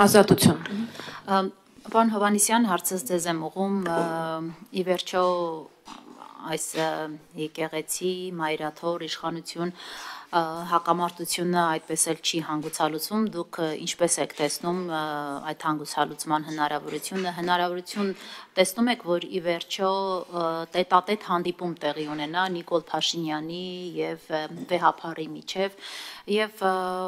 Ազատություն։ Պարոն Հովհաննիսյան, հարցս ձեզ եմ ուղղում, ի վերջո այս եկեղեցի, մայրաթոր, իշխանություն հակամարտությունը այդպես էլ չի հանգուցալուծում, դուք ինչպես եք տեսնում այդ հանգուցալուծման հնարավորություն տեսնում եք, որ ի վերջո տետատետ հանդիպում տեղի ունենա Նիկոլ Փաշինյանի եւ վեհափառի միջև եւ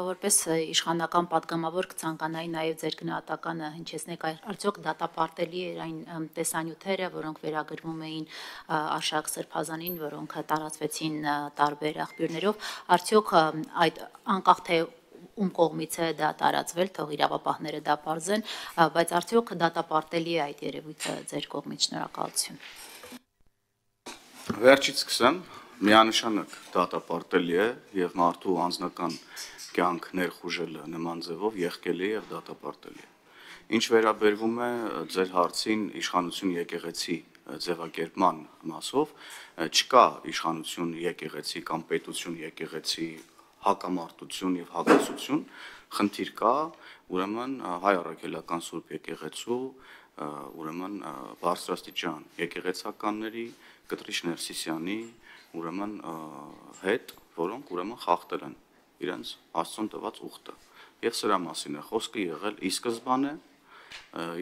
որպես իշխանական падգամավոր կցանկանայի նաեւ ձեր գնահատականը հնչեցնեք, արդյոք դատապարտելի էր այն տեսանյութերը, որոնք վերագրվում էին Արշակ Սրբազանին, որոնք տարածվեցին տարբեր աղբյուրներով, արդյոք այդ անկախ թե ում կողմից է դա տարածվել, թող իրավապահները դա պարզեն, բայց արդյոք դատապարտելի է այդ երևույթը ձեր կողմից, շնորհակալություն։ Վերջից սկսեմ, միանշանակ դատապարտելի է եւ մարդու անձնական կյանք ներխուժելը նման ձևով եղկելի եւ դատապարտելի է։ Ինչ վերաբերվում է ձեր հարցին իշխանություն եկեղեցի ձևակերպման մասով, չկա իշխանություն եկեղեցի կամ պետություն եկեղեցի հակամարտություն եւ հակասություն, խնդիր կա, ուրեմն հայ առաքելական Սուրբ եկեղեցու, ուրեմն բարձրաստիճան եկեղեցականների, Կտրիչ Ներսիսյանի, ուրեմն հետ, որոնք ուրեմն խախտել են իրենց Աստծուն տված ուխտը։ Եվ սրա մասին է խոսքը եղել ի սկզբանե,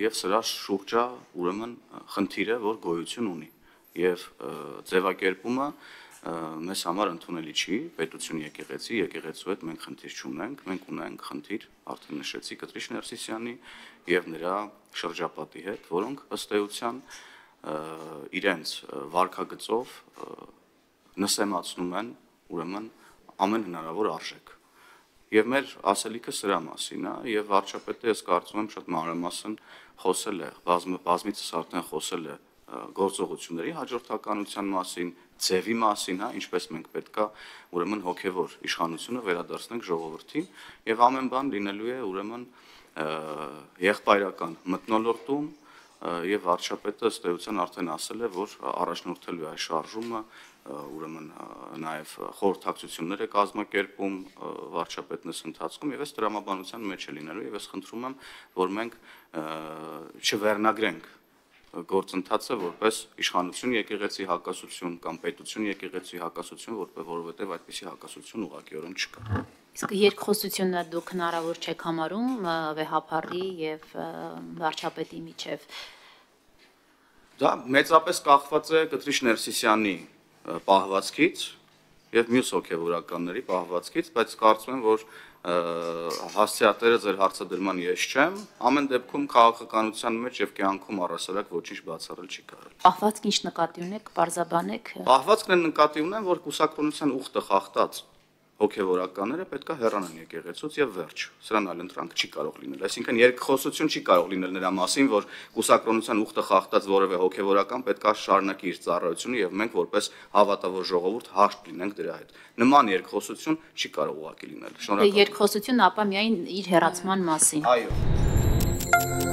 եւ սրա շուրջա ուրեմն խնդիրը, որ գոյություն ունի, եւ ձևակերպումը մեզ համար ընդունելի չի, պետություն եկեղեցու հետ մենք խնդիր չունենք, մենք ունենք խնդիր, արդեն նշեցի Կտրիչ Ներսիսյանի եւ նրա շրջապատի հետ, որոնք ըստ էության իրենց վարքագծով նսեմացնում են ուրեմն ամեն հնարավոր արժեք։ Եվ մեր ասելիքը սրա մասին է, եւ վարչապետը ես կարծում եմ շատ մանրամասն խոսել է, բազմիցս արդեն խոսել է գործողությունների հաջորդականության մասին, ձևի մասին, ինչպես մենք պետքա ուրեմն հոգևոր իշխանությունը վերադարձնենք ժողովրդին եւ ամեն բան լինելու է ուրեմն եղբայրական մթնոլորտում եւ վարչապետը ըստ էության արդեն ասել է, որ առաջնորդելու է այս շարժումը, ուրեմն նաեւ խորհրդակցություններ է կազմակերպում վարչապետնս ընթացքում եւ այս տրամաբանության մեջ է լինելու եւ ես խնդրում եմ, որ մենք չվերնագրենք գործընթացը որպես իշխանություն եկեղեցի հակասություն կամ պետություն եկեղեցի հակասություն, որովհետև այդպիսի հակասություն ուղղակիորեն չկա։ Իսկ երկխոսությունը դուք հնարավոր չեք համարում վեհափառի եւ վարչապետի միջև։ Դա մեծապես կախված է Կտրիչ Ներսիսյանի պահվածքից եւ մյուս հոգեվորականների պահվածքից, բայց կարծում եմ, որ հասցեատերը ձեր հարցադրման ես չեմ, ամեն դեպքում քաղաքականության մեջ եւ կյանքում առասարակ ոչինչ բացառել չի կարելի։ Պահվածք ինչ նկատի ունեք, բարձաբանեք։ Պահվածքն են նկատի ունեմ, որ կուսակրոնության ուխտը խախտած հոգեվորականները պետքա հեռանան եկեղեցուց եւ վերջ։ Սրան այլ ընտրանք չի կարող լինել։ Այսինքն երկխոսություն չի կարող լինել նրա մասին, որ կուսակրոնության ուխտը խախտած որևէ հոգեվորական պետքա շարունակի իր ծառայությունը եւ մենք որպես հավատավոր ժողովուրդ հաշտ լինենք դրա հետ։ Նման երկխոսություն չի կարող ուղղակի լինել։ Շնորհակալ եմ։ Երկխոսություն ապա միայն իր հեռացման մասին։ Այո։